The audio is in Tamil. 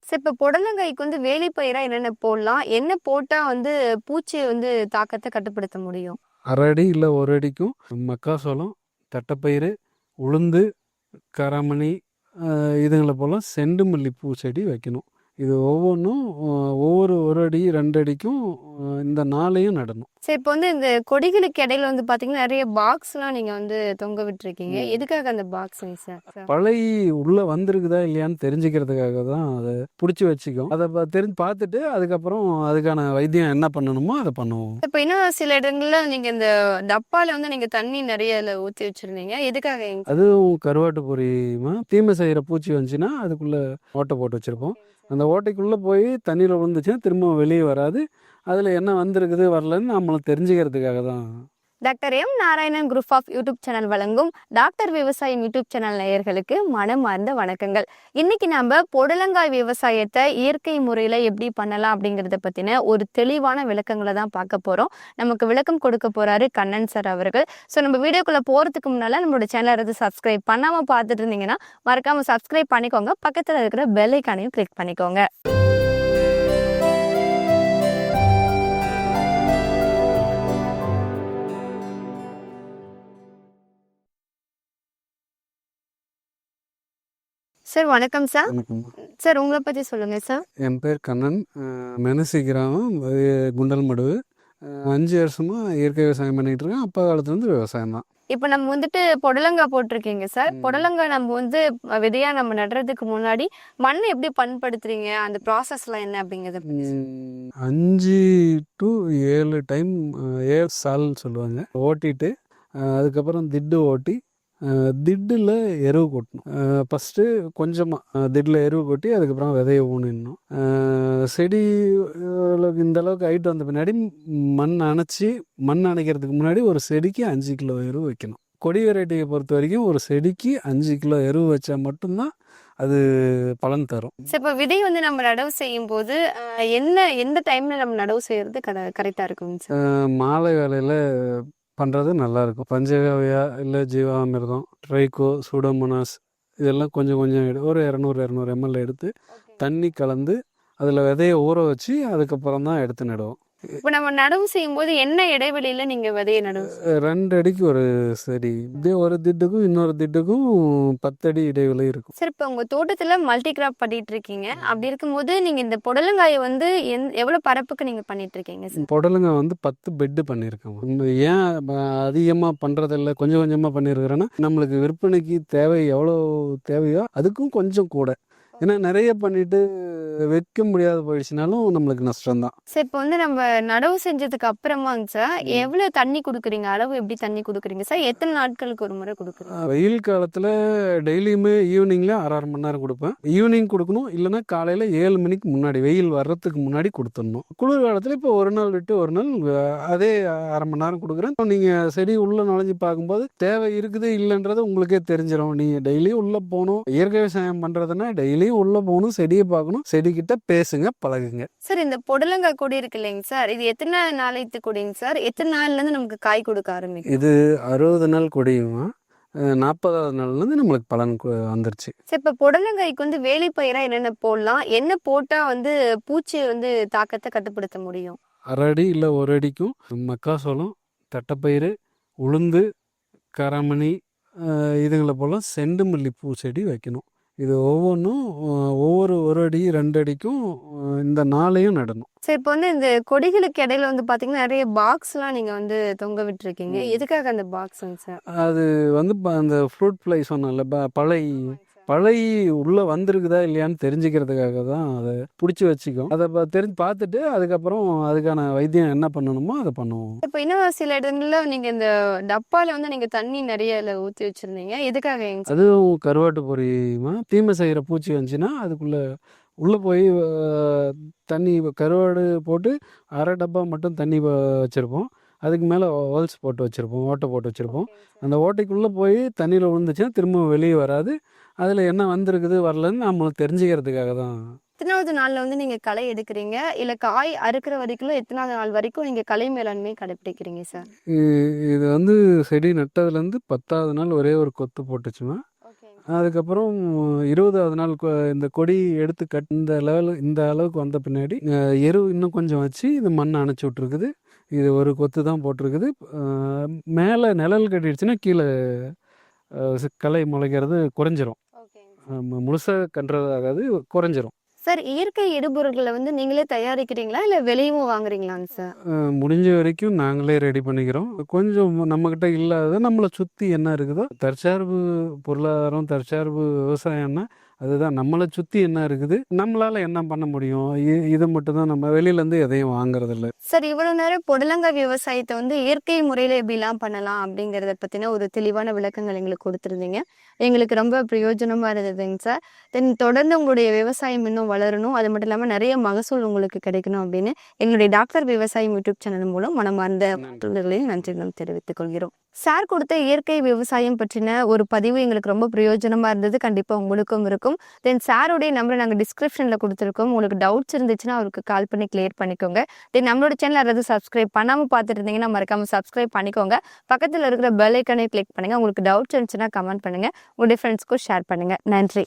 சரி, இப்ப புடலங்காய்க்கு வந்து வேலிப்பயிரா என்னென்ன போடலாம்? என்ன போட்டா வந்து பூச்சி வந்து தாக்கத்த கட்டுப்படுத்த முடியும்? அரை அடி இல்லை ஒரு அடிக்கும் மக்காசோளம், தட்டைப்பயிறு, உளுந்து, கராமணி இதுங்களை போல் செண்டு மல்லிப்பூ செடி வைக்கணும். இது ஒவ்வொன்றும் ஒவ்வொரு ஒரு அடி 2 அடிக்கும் இந்த நாளையும் நடணும். சரி, இப்ப வந்து இந்த கொடிகளுக்கு இடையில வந்து பாத்தீங்கன்னா, நெறைய பாக்ஸ்லாம் நீங்க வந்து தொங்க விட்டுருக்கீங்க. எதுக்காக அந்த பாக்ஸுங்க சார்? பழகி உள்ள வந்திருக்குதா இல்லையான்னு தெரிஞ்சுக்கிறதுக்காக தான் அதை பிடிச்சி வச்சுக்கும். அதை பார்த்துட்டு அதுக்கப்புறம் அதுக்கான வைத்தியம் என்ன பண்ணணுமோ அதை பண்ணுவோம். இப்ப இன்னும் சில இடங்கள்ல நீங்க இந்த டப்பால வந்து நீங்க தண்ணி நெறைய அதுல ஊத்தி வச்சிருந்தீங்க. எதுக்காகங்க சார்? அதுவும் கருவாட்டு பொரியுமா தீமை செய்கிற பூச்சி வந்துச்சுன்னா அதுக்குள்ள ஓட்டை போட்டு வச்சிருப்போம். அந்த ஓட்டைக்குள்ளே போய் தண்ணியில் விழுந்துச்சுன்னா திரும்ப வெளியே வராது. அதில் என்ன வந்திருக்குது வரலன்னு நம்மளும் தெரிஞ்சுக்கிறதுக்காக தான். Doctor M Narayanan group of YouTube channel வழங்கும் டாக்டர் விவசாயம் யூடியூப் சேனல் நேயர்களுக்கு மனமார்ந்த வணக்கங்கள். இன்னைக்கு நம்ம புடலங்காய் விவசாயத்தை இயற்கை முறையில எப்படி பண்ணலாம் அப்படிங்கறத பத்தின ஒரு தெளிவான விளக்கங்களை தான் பார்க்க போறோம். நமக்கு விளக்கம் கொடுக்க போறாரு கண்ணன் சார் அவர்கள். ஸோ நம்ம வீடியோக்குள்ள போறதுக்கு முன்னால நம்மளோட சேனலை சப்ஸ்கிரைப் பண்ணாம பார்த்துட்டு இருந்தீங்கன்னா மறக்காம சப்ஸ்கிரைப் பண்ணிக்கோங்க. பக்கத்துல இருக்கிற பெல் ஐக்கானையும் கிளிக் பண்ணிக்கோங்க. சார் வணக்கம் சார். வணக்கம். சார் உங்களை பத்தி சொல்லுங்க சார். என் பேர் கண்ணன். மெனசி கிராமம், குண்டல்மடு. 5 வருஷமா இயற்கை விவசாயம் பண்ணிட்டு இருக்கேன். அப்பா காலத்துலேருந்து விவசாயம் தான். இப்போ நம்ம வந்துட்டு புடலங்காய் போட்டிருக்கீங்க சார். புடலங்காய் நம்ம வந்து விதையா நம்ம நடுறதுக்கு முன்னாடி மண் எப்படி பண்படுத்துறீங்க, அந்த ப்ராசஸ்லாம் என்ன அப்படிங்கிறத பத்தி சொல்லுங்க. 5 to 7 டைம் 7 சால் சொல்லுவாங்க ஓட்டிட்டு, அதுக்கப்புறம் திட்டு ஓட்டி திட்டில் எருவு கொட்டணும். ஃபஸ்ட்டு கொஞ்சமாக திட்டில் எருவு கொட்டி அதுக்கப்புறம் விதையை ஊனிடணும். செடி இந்த அளவுக்கு ஹைட் வந்த பின்னாடி மண் அணைக்கிறதுக்கு முன்னாடி ஒரு செடிக்கு 5 கிலோ எருவு வைக்கணும். கொடி வெரைட்டியை பொறுத்த வரைக்கும் ஒரு செடிக்கு 5 கிலோ எருவு வச்சா மட்டும்தான் அது பலன் தரும். சார், இப்போ விதை வந்து நம்ம நடவு செய்யும் போது எந்த டைம்ல நம்ம நடவு செய்யறது கரெக்டா இருக்குங்க சார்? மாலை வேலையில் பண்ணுறது நல்லாயிருக்கும். பஞ்சகாவியா இல்லை ஜீவாமிர்தம், ட்ரைகோ, சூடோமோனாஸ் இதெல்லாம் கொஞ்சம் ஒரு 200 ml எடுத்து தண்ணி கலந்து அதில் விதையை ஊற வச்சு அதுக்கப்புறம் தான் எடுத்து நடுவோம். இப்போ நம்ம நடவு செய்யும் போது என்ன இடைவெளியில நீங்க விதையை நடவு? 2 அடிக்கு ஒரு செடி. இதே ஒரு திட்டுக்கும் இன்னொரு திட்டுக்கும் 10 அடி இடைவெளி இருக்கும். சார், இப்போ உங்க தோட்டத்துல மல்டி கிராப் பண்ணிட்டு இருக்கீங்க. அப்படி இருக்கும்போது நீங்க இந்த புடலங்காயை வந்து எவ்வளவு பரப்புக்கு நீங்க பண்ணிட்டு இருக்கீங்க சார்? புடலங்காய் வந்து 10 பெட்டு பண்ணியிருக்கோம். ஏன் அதிகமாக பண்ணுறதில்ல, கொஞ்சம் கொஞ்சமாக பண்ணியிருக்கிறேன்னா நம்மளுக்கு விற்பனைக்கு தேவை எவ்வளோ தேவையோ அதுக்கும் கொஞ்சம் கூட. ஏன்னா நிறைய பண்ணிட்டு வைக்க முடியாத போயிடுச்சுனாலும் நம்மளுக்கு நஷ்டம்தான். சார், இப்போ வந்து நம்ம நடவு செஞ்சதுக்கு அப்புறமாங்க சார் எவ்வளவு தண்ணி கொடுக்குறீங்க? அளவு எப்படி தண்ணி கொடுக்குறீங்க சார்? எத்தனை நாட்களுக்கு ஒரு முறை கொடுக்குறீங்க? வெயில் காலத்தில் டெய்லியுமே ஈவினிங்கில் 1/2 மணி நேரம் கொடுப்பேன். ஈவினிங் கொடுக்கணும், இல்லைன்னா காலையில் 7 மணிக்கு முன்னாடி வெயில் வர்றதுக்கு முன்னாடி கொடுத்துடணும். குளிர் காலத்தில் இப்போ ஒரு நாள் விட்டு ஒரு நாள் அதே 1/2 மணி நேரம் கொடுக்குறேன். நீங்கள் செடி உள்ளே நுழைஞ்சு பார்க்கும்போது தேவை இருக்குது இல்லைன்றது உங்களுக்கே தெரிஞ்சிடும். நீங்கள் டெய்லியும் உள்ளே போகணும். இயற்கை விவசாயம் பண்ணுறதுன்னா டெய்லியும் உள்ளே போகணும், செடியை பார்க்கணும், செடிக்கிட்ட பேசுங்க, பழகுங்க. சார், இந்த புடலங்காய் கொடி இருக்கு இல்லைங்க சார், இது எத்தனை நாளைக்கு கொடிங்க சார்? எத்தனை நாள்ல இருந்து நமக்கு காய் கொடுக்க ஆரம்பிக்கும்? இது 60 நாள் கொடியுமா, 40வது நாள்லேருந்து நம்மளுக்கு பலன் வந்துருச்சு. சார், இப்போ புடலங்காய்க்கு வந்து வேலிப்பயிரா என்னென்ன போடலாம்? என்ன போட்டா வந்து பூச்சி வந்து தாக்கத்தை கட்டுப்படுத்த முடியும்? அரை அடி இல்லை ஒரு அடிக்கும் மக்காசோளம், தட்டைப்பயிறு, உளுந்து, கராமணி இதுங்களை போல் செண்டு மல்லிப்பூ செடி வைக்கணும். இது ஒவ்வொன்றும் ஒவ்வொரு ஒரு அடி 2 அடிக்கும் இந்த நாளையும் நடணும். சார், இப்போ வந்து இந்த கொடிகளுக்கு இடையில வந்து பாத்தீங்கன்னா நிறைய பாக்ஸ்லாம் நீங்க வந்து தொங்க விட்டுருக்கீங்க. எதுக்காக அந்த பாக்ஸுங்க சார்? அது வந்து அந்த ஃப்ரூட் ஃப்ளை சொன்னல, பழகி உள்ளே வந்திருக்குதா இல்லையான்னு தெரிஞ்சுக்கிறதுக்காக தான் அதை பிடிச்சி வச்சுக்கும். அதை பார்த்துட்டு அதுக்கப்புறம் அதுக்கான வைத்தியம் என்ன பண்ணணுமோ அதை பண்ணுவோம். இப்போ இன்னும் சில இடங்கள்ல நீங்க இந்த டப்பால வந்து நீங்க தண்ணி நிறைய அதுல ஊத்தி வச்சிருந்தீங்க. எதுக்காக? அதுவும் கருவாட்டு பொரியுமா தீமை செய்கிற பூச்சி வந்துச்சுன்னா அதுக்குள்ளே உள்ளே போய் தண்ணி கருவாடு போட்டு அரை டப்பா மட்டும் தண்ணி வச்சுருப்போம். அதுக்கு மேலே ஹோல்ஸ் போட்டு வச்சுருப்போம், ஓட்டை போட்டு வச்சுருப்போம். அந்த ஓட்டைக்குள்ளே போய் தண்ணியில் விழுந்துச்சுன்னா திரும்ப வெளியே வராது. அதில் என்ன வந்திருக்குது வரலன்னு நம்மளுக்கு தெரிஞ்சுக்கிறதுக்காக தான். எத்தனாவது நாள்ல வந்து நீங்க களை எடுக்கிறீங்க, இல்ல காய் அறுக்கிற வரைக்கும் எத்தனாவது நாள் வரைக்கும் நீங்க களை மேலாண்மை கடைபிடிக்கிறீங்க சார்? இது வந்து செடி நட்டதுலேருந்து 10வது நாள் ஒரே ஒரு கொத்து போட்டுச்சுமா, அதுக்கப்புறம் 20வது நாள் இந்த கொடி எடுத்து இந்த அளவுக்கு வந்த பின்னாடி எரு இன்னும் கொஞ்சம் வச்சு இது மண் அணைச்சி விட்ருக்குது. இது ஒரு கொத்து தான் போட்டிருக்குது. மேலே நிழல் கட்டிடுச்சுன்னா கீழே களை முளைக்கிறது குறைஞ்சிரும். முழுசாக கன்றுறது ஆகாது, குறைஞ்சிரும். சார், இயற்கை இடுபொருட்களை வந்து நீங்களே தயாரிக்கிறீங்களா இல்லை வெளியும் வாங்குறீங்களாங்க சார்? முடிஞ்ச வரைக்கும் நாங்களே ரெடி பண்ணிக்கிறோம். கொஞ்சம் நம்மக்கிட்ட இல்லாத நம்மளை சுற்றி என்ன இருக்குதோ, தற்சார்பு பொருளாதாரம், தற்சார்பு விவசாயம்னா அதுதான். நம்மளை சுற்றி என்ன இருக்குது, நம்மளால் என்ன பண்ண முடியும், இதை மட்டும் தான். நம்ம வெளியிலேருந்து எதையும் வாங்குறதில்ல. சார், இவ்வளோ நேரம் புடலங்காய் விவசாயத்தை வந்து இயற்கை முறையில் எப்படிலாம் பண்ணலாம் அப்படிங்கிறத பற்றின ஒரு தெளிவான விளக்கங்கள் எங்களுக்கு கொடுத்துருந்தீங்க. எங்களுக்கு ரொம்ப பிரயோஜனமாக இருந்ததுங்க சார். தொடர்ந்து உங்களுடைய விவசாயம் இன்னும் வளரணும், அது மட்டும் இல்லாமல் நிறைய மகசூல் உங்களுக்கு கிடைக்கணும் அப்படின்னு எங்களுடைய டாக்டர் விவசாயம் யூடியூப் சேனல் மூலம் மனமார்ந்த நன்றிகளும் தெரிவித்துக் கொள்கிறோம். சார் கொடுத்த இயற்கை விவசாயம் பற்றின ஒரு பதிவு எங்களுக்கு ரொம்ப பிரயோஜனமாக இருந்தது. கண்டிப்பாக உங்களுக்கும் இருக்கும். சாருடைய நம்பரை நாங்கள் டிஸ்கிரிப்ஷனில் கொடுத்துருக்கோம். உங்களுக்கு டவுட்ஸ் இருந்துச்சுன்னா அவருக்கு கால் பண்ணி கிளியர் பண்ணிக்கோங்க. நம்மளோட சேனல் யாராவது சப்ஸ்கிரைப் பண்ணாமல் பார்த்துட்டு இருந்தீங்கன்னா மறக்காமல் சப்ஸ்கிரைப் பண்ணிக்கோங்க. பக்கத்தில் இருக்கிற பெல் ஐக்கானை கிளிக் பண்ணுங்கள். உங்களுக்கு டவுட்ஸ் இருந்துச்சுன்னா கமெண்ட் பண்ணுங்கள். உங்களுடைய ஃப்ரெண்ட்ஸ்க்கும் ஷேர் பண்ணுங்கள். நன்றி.